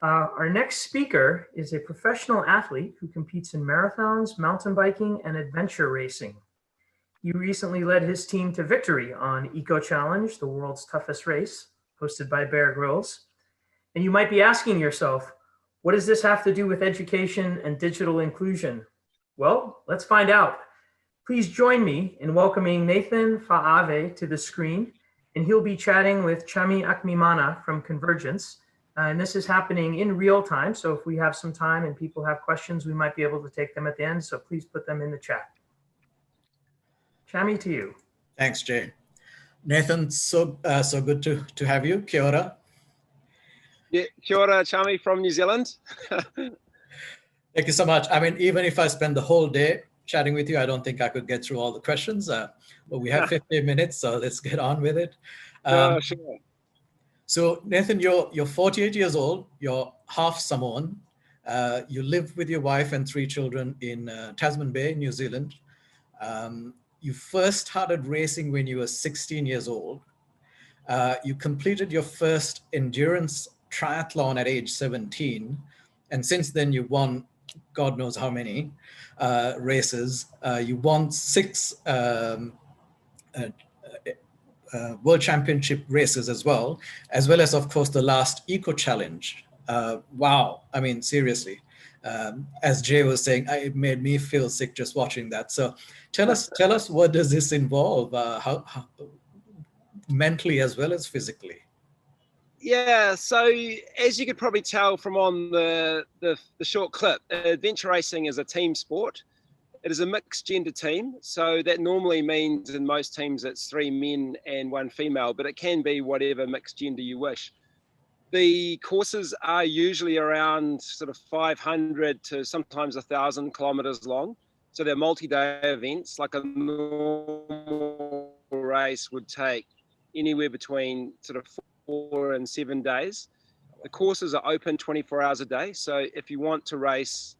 Our next speaker is a professional athlete who competes in marathons, mountain biking, and adventure racing. He recently led his team to victory on Eco Challenge, the world's toughest race, hosted by Bear Grylls. And you might be asking yourself, what does this have to do with education and digital inclusion? Well, let's find out. Please join me in welcoming Nathan Faave to the screen, and he'll be chatting with Chami Akmimana from Convergence. And this is happening in real time, so if we have some time and people have questions, we might be able to take them at the end, so please put them in the chat. Chami, to you. Thanks, Jay. Nathan, so good to have you. Kia ora. Yeah, kia ora, Chami from New Zealand. Thank you so much. I mean, even if I spend the whole day chatting with you, I don't think I could get through all the questions, but we have 15 minutes, so let's get on with it. Sure. So Nathan, you're 48 years old, you're half Samoan, you live with your wife and 3 children in Tasman Bay, New Zealand. You first started racing when you were 16 years old. You completed your first endurance triathlon at age 17. And since then you've won God knows how many races. You won 6 World Championship races as well as, of course, the last Eco Challenge. Wow. I mean, seriously. As Jay was saying, it made me feel sick just watching that. So tell us what does this involve, how mentally as well as physically? Yeah, so as you could probably tell from on the short clip, adventure racing is a team sport. It is a mixed gender team, so that normally means in most teams it's 3 men and 1 female, but it can be whatever mixed gender you wish. The courses are usually around sort of 500 to sometimes 1,000 kilometers long. So they're multi-day events. Like a normal race would take anywhere between sort of 4 and 7 days. The courses are open 24 hours a day. So if you want to race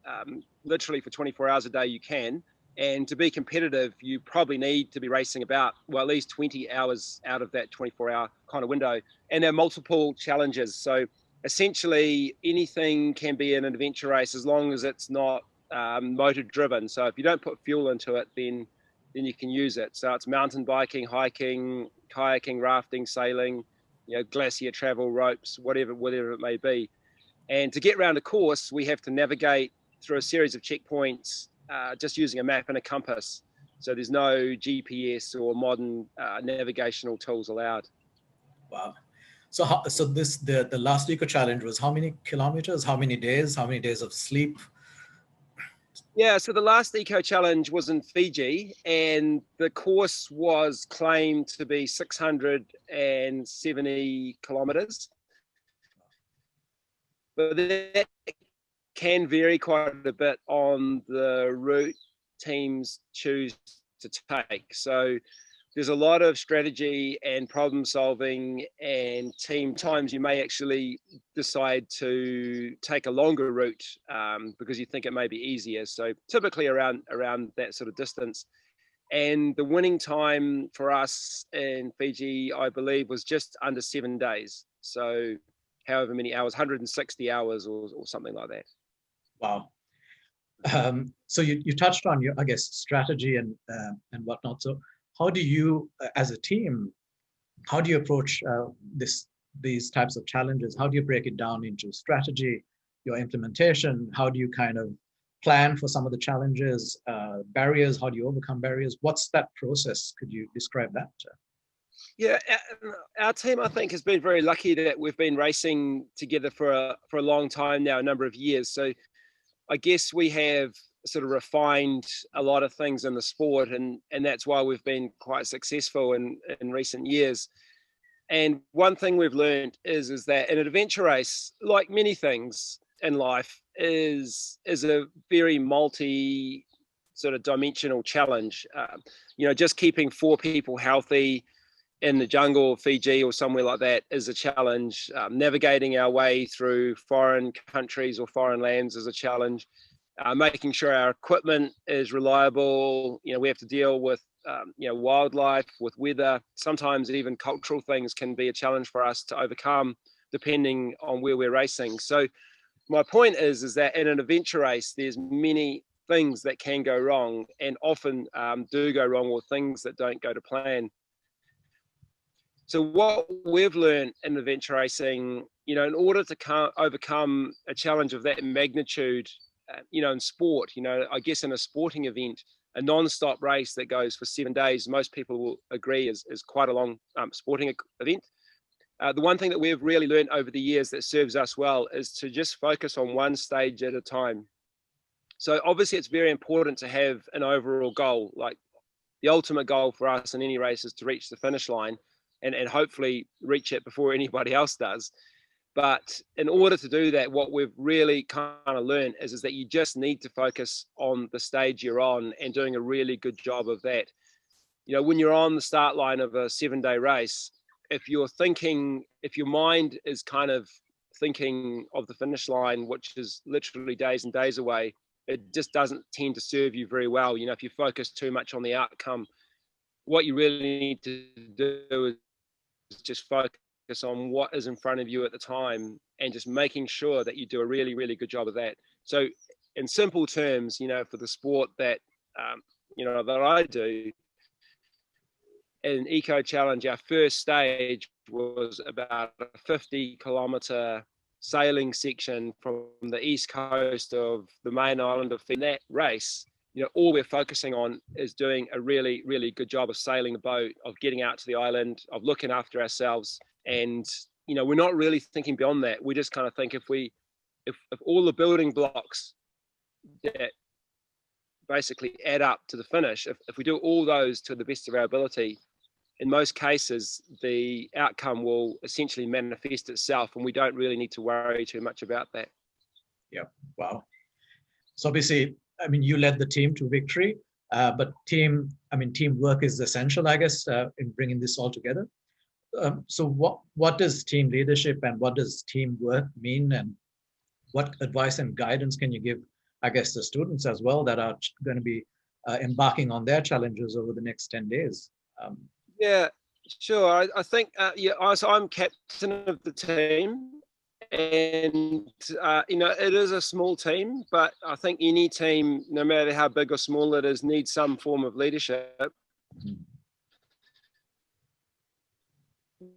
literally for 24 hours a day, you can. And to be competitive, you probably need to be racing about, well, at least 20 hours out of that 24-hour kind of window. And there are multiple challenges. So essentially anything can be an adventure race as long as it's not motor driven. So if you don't put fuel into it, then you can use it. So it's mountain biking, hiking, kayaking, rafting, sailing, glacier travel, ropes, whatever it may be. And to get around a course, we have to navigate through a series of checkpoints, just using a map and a compass. So there's no GPS or modern navigational tools allowed. Wow. So the last Eco Challenge was how many kilometers, how many days of sleep? Yeah, so the last Eco Challenge was in Fiji, and the course was claimed to be 670 kilometers. But that can vary quite a bit on the route teams choose to take. So there's a lot of strategy and problem solving, and team times you may actually decide to take a longer route because you think it may be easier. So typically around that sort of distance. And the winning time for us in Fiji, I believe, was just under 7 days. So however many hours, 160 hours or something like that. Wow. So you touched on your, I guess, strategy and whatnot. So how do you, as a team, how do you approach these types of challenges? How do you break it down into strategy, your implementation? How do you kind of plan for some of the challenges, barriers? How do you overcome barriers? What's that process? Could you describe that? Yeah, our team, I think, has been very lucky that we've been racing together for a long time now, a number of years. So I guess we have sort of refined a lot of things in the sport, and that's why we've been quite successful in recent years. And one thing we've learned is that an adventure race, like many things in life, is a very multi sort of dimensional challenge. Just keeping 4 people healthy in the jungle of Fiji or somewhere like that is a challenge. Navigating our way through foreign countries or foreign lands is a challenge. Making sure our equipment is reliable. We have to deal with wildlife, with weather. Sometimes even cultural things can be a challenge for us to overcome. depending on where we're racing. So my point is that in an adventure race, there's many things that can go wrong, and often do go wrong, or things that don't go to plan. So what we've learned in adventure racing, in order to overcome a challenge of that magnitude, in sport, I guess in a sporting event, a non-stop race that goes for 7 days, most people will agree is quite a long sporting event. The one thing that we've really learned over the years that serves us well is to just focus on one stage at a time. So obviously it's very important to have an overall goal. Like, the ultimate goal for us in any race is to reach the finish line, and hopefully reach it before anybody else does. But in order to do that, what we've really kind of learned is that you just need to focus on the stage you're on and doing a really good job of that. When you're on the start line of a 7-day race, if your mind is kind of thinking of the finish line, which is literally days and days away, it just doesn't tend to serve you very well. If you focus too much on the outcome, what you really need to do is just focus on what is in front of you at the time, and just making sure that you do a really, really good job of that. So in simple terms, for the sport that, that I do, in Eco Challenge, our first stage was about a 50-kilometer sailing section from the east coast of the main island of Fiji. In that race, all we're focusing on is doing a really, really good job of sailing the boat, of getting out to the island, of looking after ourselves. And, we're not really thinking beyond that. We just kind of think if all the building blocks that basically add up to the finish, if we do all those to the best of our ability, in most cases, the outcome will essentially manifest itself, and we don't really need to worry too much about that. Yeah, wow. So obviously, you led the team to victory, but teamwork is essential, I guess, in bringing this all together. So what does team leadership and what does teamwork mean, and what advice and guidance can you give, I guess, the students as well that are going to be embarking on their challenges over the next 10 days? Yeah, sure. I think, so I'm captain of the team, and it is a small team, but I think any team, no matter how big or small it is, needs some form of leadership. Mm-hmm.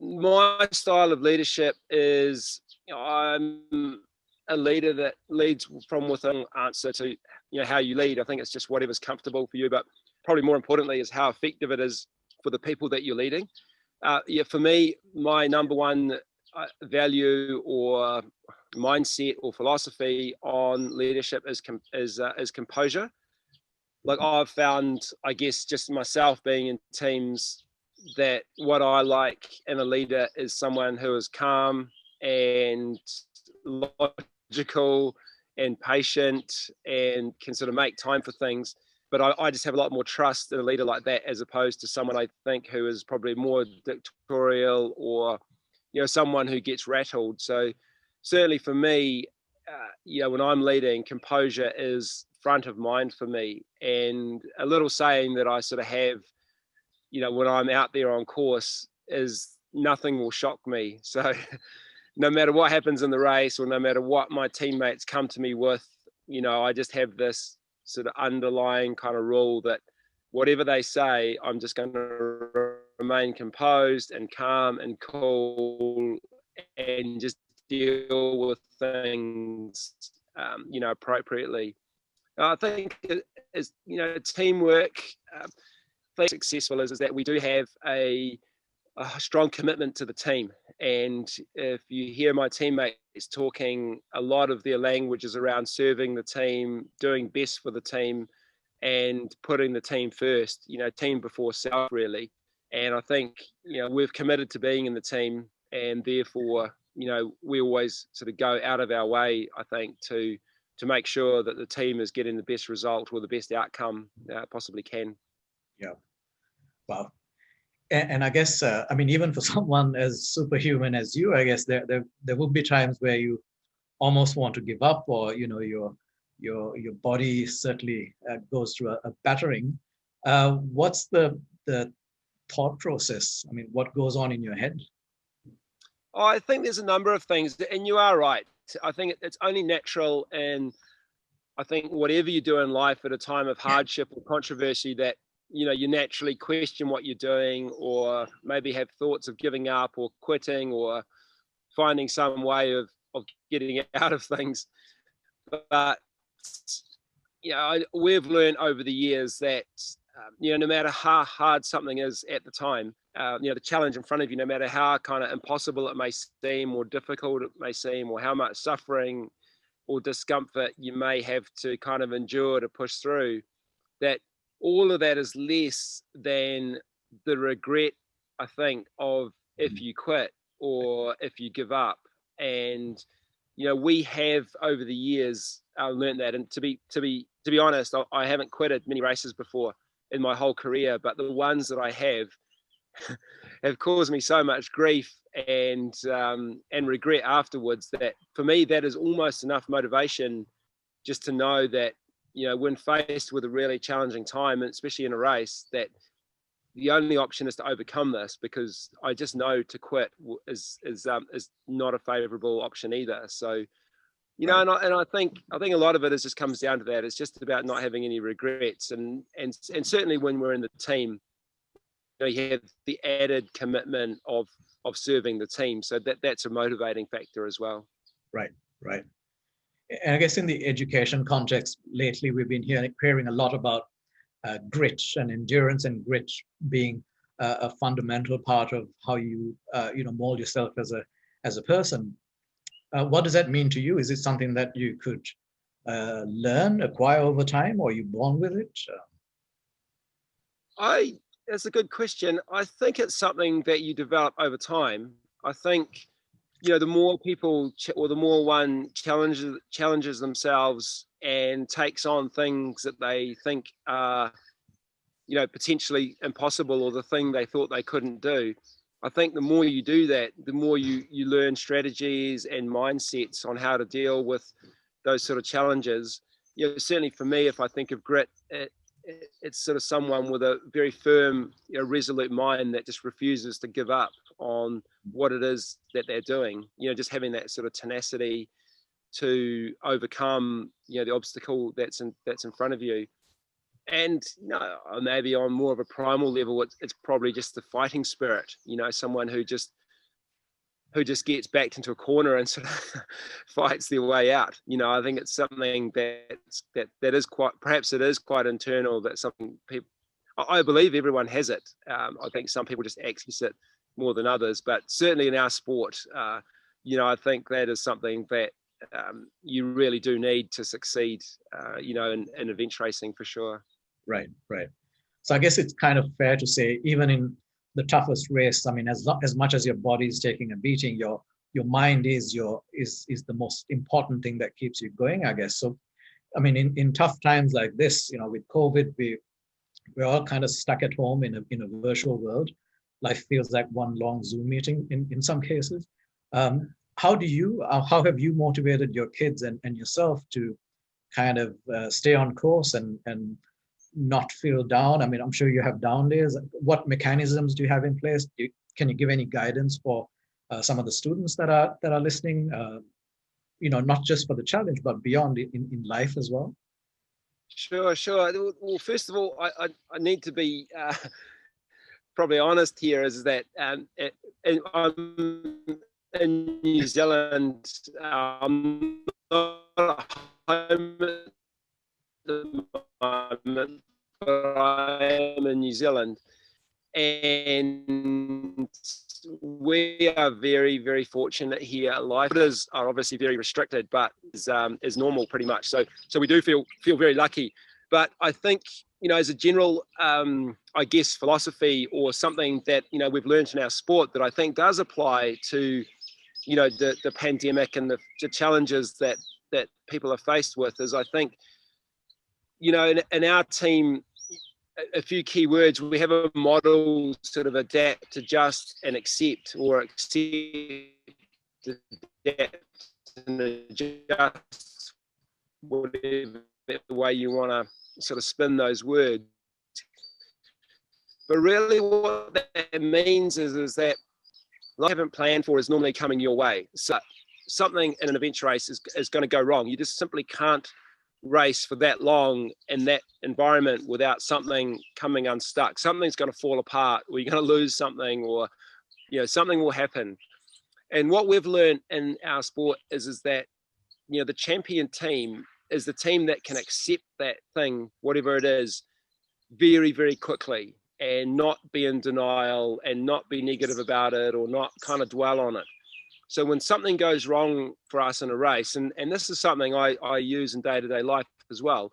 My style of leadership is, I'm a leader that leads from within. Answer to how you lead, I think it's just whatever's comfortable for you, but probably more importantly is how effective it is for the people that you're leading. For me, my number one value or mindset or philosophy on leadership is composure. Like, I've found, I guess, just myself being in teams, that what I like in a leader is someone who is calm and logical and patient and can sort of make time for things. But I just have a lot more trust in a leader like that, as opposed to someone I think who is probably more dictatorial, or someone who gets rattled. So certainly for me, when I'm leading, composure is front of mind for me. And a little saying that I sort of have, when I'm out there on course, is nothing will shock me. So no matter what happens in the race, or no matter what my teammates come to me with, I just have this sort of underlying kind of rule that whatever they say, I'm just going to remain composed and calm and cool, and just deal with things, appropriately. I think as teamwork, successful is that we do have a strong commitment to the team. And if you hear my teammates talking, a lot of their language is around serving the team, doing best for the team, and putting the team first, team before self, really. And I think, we've committed to being in the team, and therefore, we always sort of go out of our way, I think, to make sure that the team is getting the best result or the best outcome possibly can. Yeah. Wow. And I guess, even for someone as superhuman as you, I guess there will be times where you almost want to give up, or, your body certainly goes through a battering. What's the thought process? What goes on in your head? I think there's a number of things, and you are right. I think it's only natural, and I think whatever you do in life at a time of hardship or controversy, that you naturally question what you're doing, or maybe have thoughts of giving up or quitting or finding some way of getting out of things. But we've learned over the years that no matter how hard something is at the time, the challenge in front of you, no matter how kind of impossible it may seem, or difficult it may seem, or how much suffering or discomfort you may have to kind of endure to push through, that all of that is less than the regret, I think, of if you quit or if you give up. And we have over the years learned that. And to be honest, I haven't quitted many races before in my whole career, but the ones that I have caused me so much grief and regret afterwards, that for me that is almost enough motivation just to know that when faced with a really challenging time, and especially in a race, that the only option is to overcome this, because I just know to quit is not a favorable option either. So Right. and I think a lot of it just comes down to that. It's just about not having any regrets, and certainly when we're in the team, you have the added commitment of serving the team, so that's a motivating factor as well. Right, right. And I guess in the education context, lately we've been hearing a lot about grit and endurance, and grit being a fundamental part of how you mold yourself as a person. What does that mean to you? Is it something that you could learn, acquire over time, or are you born with it? That's a good question. I think it's something that you develop over time. I think the more people or the more one challenges themselves and takes on things that they think are potentially impossible, or the thing they thought they couldn't do, I think the more you do that, the more you learn strategies and mindsets on how to deal with those sort of challenges. Certainly for me, if I think of grit, it's sort of someone with a very firm, resolute mind that just refuses to give up on what it is that they're doing. Just having that sort of tenacity to overcome, the obstacle that's in front of you. And maybe on more of a primal level, it's probably just the fighting spirit. Someone who just gets backed into a corner and sort of fights their way out. I think it's something that is quite, perhaps it is quite internal, that something people, I believe everyone has it. I think some people just access it more than others, but certainly in our sport, I think that is something that you really do need to succeed, in event racing for sure. Right, right. So I guess it's kind of fair to say, even in the toughest race, I mean, as much as your body is taking a beating, your mind is the most important thing that keeps you going, I guess. So, I mean, in tough times like this, with COVID, we're all kind of stuck at home in a virtual world. Life feels like one long Zoom meeting in some cases. How have you motivated your kids and yourself to kind of stay on course and not feel down? I mean, I'm sure you have down days. What mechanisms do you have in place? Can you give any guidance for some of the students that are listening? Not just for the challenge, but beyond in life as well. Sure. Well, first of all, I need to be probably honest here, is that I'm in New Zealand. I'm not at home at the moment, but I am in New Zealand, and we are very, very fortunate here. Life are obviously very restricted, but is normal pretty much. So we do feel very lucky. But I think, as a general, I guess, philosophy, or something that we've learned in our sport that I think does apply to the pandemic and the challenges that people are faced with, is, I think, in our team, a few key words. We have a model: sort of adapt, adjust, and accept, or accept, adapt, and adjust, whatever way you want to sort of spin those words. But really what that means is that you haven't planned for is normally coming your way. So something in an adventure race is going to go wrong. You just simply can't race for that long in that environment without something coming unstuck. Something's going to fall apart, or you're going to lose something, or something will happen. And what we've learned in our sport is that the champion team is the team that can accept that thing, whatever it is, very, very quickly, and not be in denial and not be negative about it, or not kind of dwell on it. So when something goes wrong for us in a race, and this is something I use in day-to-day life as well,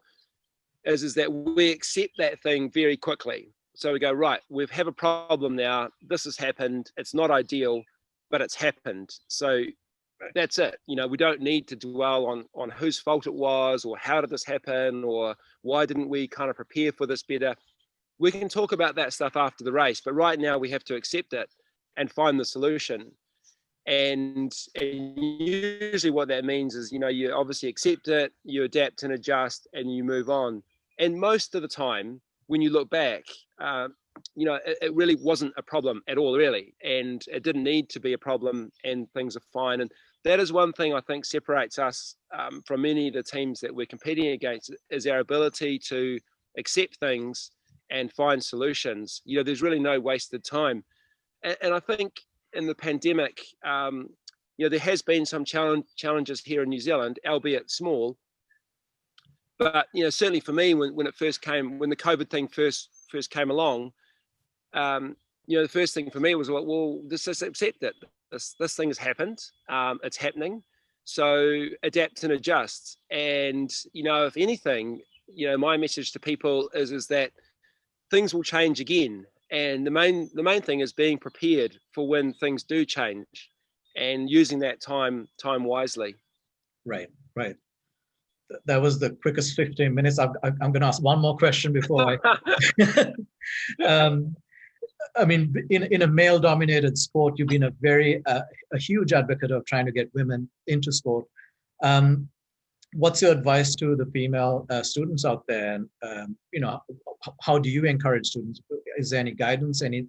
is that we accept that thing very quickly. So we go, right, we have a problem now. This has happened. It's not ideal, but it's happened. So that's it. We don't need to dwell on whose fault it was, or how did this happen, or why didn't we kind of prepare for this better. We can talk about that stuff after the race, but right now we have to accept it and find the solution. And usually what that means is, you obviously accept it, you adapt and adjust, and you move on. And most of the time, when you look back, it really wasn't a problem at all, really. And it didn't need to be a problem, and things are fine. And that is one thing I think separates us from many of the teams that we're competing against, is our ability to accept things and find solutions. There's really no wasted time. And I think in the pandemic, there has been some challenges here in New Zealand, albeit small. But certainly for me, when it first came, when the COVID thing first came along, the first thing for me was, well, just accept it. This thing has happened. It's happening. So adapt and adjust. And if anything, my message to people is that things will change again. And the main thing is being prepared for when things do change, and using that time wisely. Right. That was the quickest 15 minutes. I'm going to ask one more question before I. I mean, in a male-dominated sport, you've been a huge advocate of trying to get women into sport. What's your advice to the female students out there? And how do you encourage students? Is there any guidance, any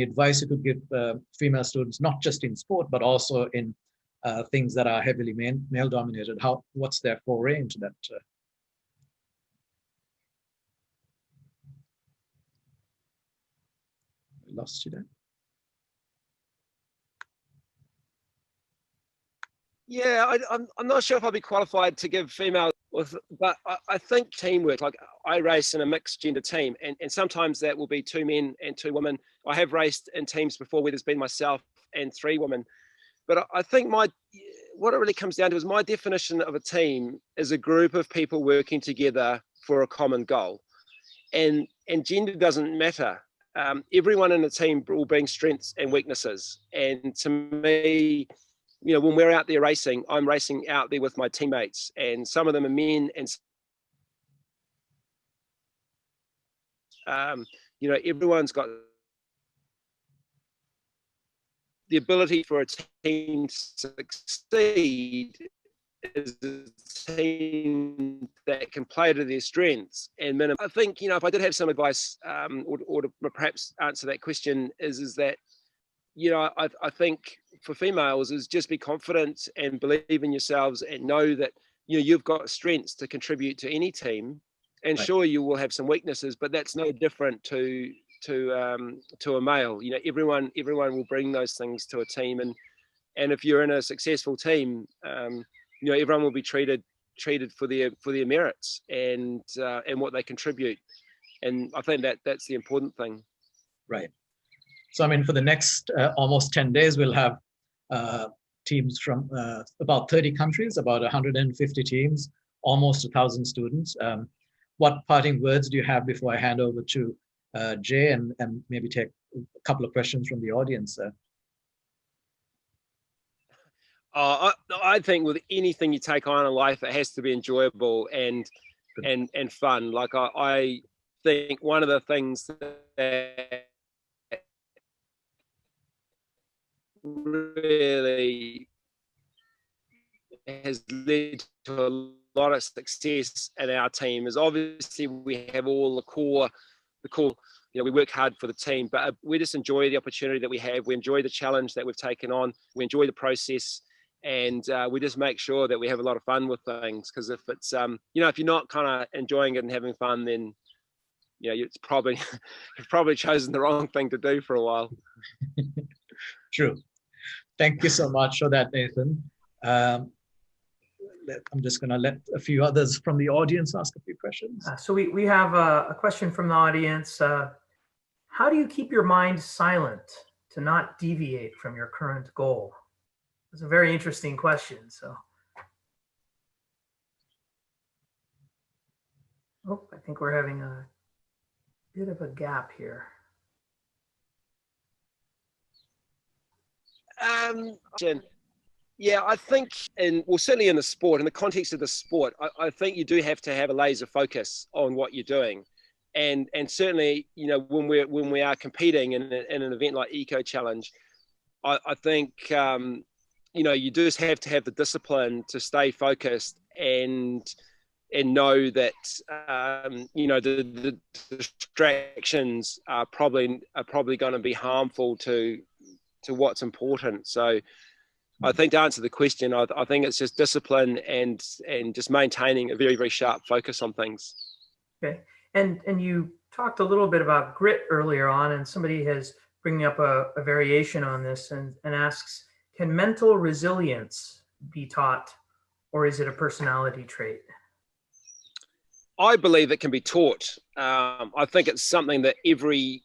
advice you could give female students, not just in sport, but also in things that are heavily male-dominated? What's their foray into that? Lost you there. Yeah, I'm not sure if I'll be qualified to give female, but I think teamwork. Like, I race in a mixed gender team, and sometimes that will be 2 men and 2 women. I have raced in teams before where there's been myself and 3 women. But I think what it really comes down to is, my definition of a team is a group of people working together for a common goal, and gender doesn't matter. Everyone in the team will bring strengths and weaknesses, and to me, when we're out there racing, I'm racing out there with my teammates, and some of them are men, and everyone's got the ability for a team to succeed is a team that can play to their strengths and minimum. I think, if I did have some advice, or to perhaps answer that question, is that, I think for females is just be confident and believe in yourselves, and know that you've got strengths to contribute to any team. And right. Sure, you will have some weaknesses, but that's no different to a male. Everyone will bring those things to a team, and if you're in a successful team, everyone will be treated for their merits and what they contribute. And I think that's the important thing. Right. So, I mean, for the next almost 10 days, we'll have teams from about 30 countries, about 150 teams, almost 1,000 students. What parting words do you have before I hand over to Jay, and maybe take a couple of questions from the audience? I think with anything you take on in life, it has to be enjoyable and fun. Like, I think one of the things that really has led to a lot of success in our team is, obviously, we have all the core call. We work hard for the team, but we just enjoy the opportunity that we have. We enjoy the challenge that we've taken on. We enjoy the process, and we just make sure that we have a lot of fun with things. Because if it's, if you're not kind of enjoying it and having fun, then it's probably you've probably chosen the wrong thing to do for a while. True. Thank you so much for that, Nathan. I'm just going to let a few others from the audience ask a few questions. So we have a question from the audience. How do you keep your mind silent to not deviate from your current goal? It's a very interesting question. So, I think we're having a bit of a gap here. Yeah, I think, certainly in the sport, in the context of the sport, I think you do have to have a laser focus on what you're doing. And certainly, when we are competing in an event like Eco Challenge, I think, you just have to have the discipline to stay focused and know that, the distractions are probably going to be harmful to what's important. So I think to answer the question, I think it's just discipline and just maintaining a very, very sharp focus on things. Okay. And you talked a little bit about grit earlier on, and somebody has bringing up a variation on this and asks, can mental resilience be taught, or is it a personality trait? I believe it can be taught. I think it's something that every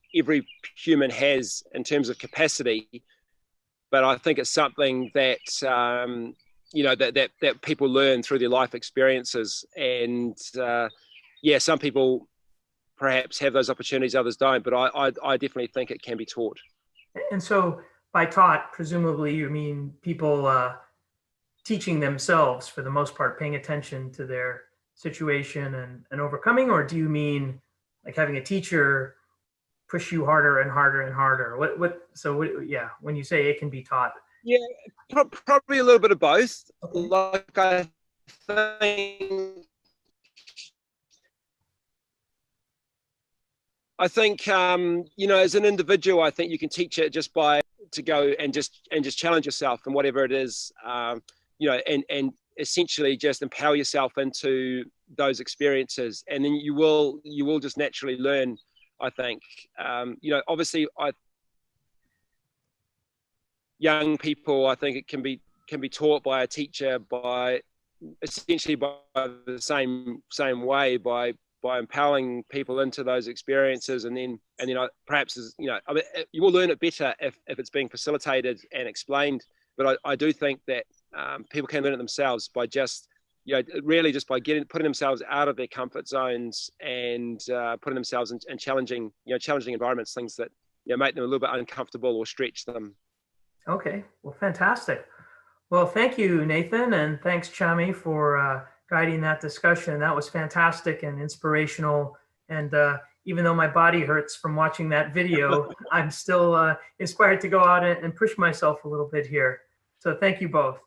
human has in terms of capacity, but I think it's something that that people learn through their life experiences. And some people perhaps have those opportunities, others don't. But I definitely think it can be taught. And so, by taught, presumably you mean people teaching themselves, for the most part, paying attention to their situation and overcoming, or do you mean like having a teacher push you harder and harder and harder? When you say it can be taught. Yeah, probably a little bit of both. Okay. Like I think as an individual, I think you can teach it just by to go and just challenge yourself and whatever it is, and essentially just empower yourself into those experiences, and then you will just naturally learn. I think, obviously, young people, I think it can be taught by a teacher, by essentially by the same way, by empowering people into those experiences, and then perhaps you will learn it better if it's being facilitated and explained. But I do think that people can learn it themselves by just really just by putting themselves out of their comfort zones and putting themselves in challenging environments, things that make them a little bit uncomfortable or stretch them. Okay, well, fantastic. Well, thank you, Nathan, and thanks, Chami, for guiding that discussion. That was fantastic and inspirational. And even though my body hurts from watching that video, I'm still inspired to go out and push myself a little bit here. So thank you both.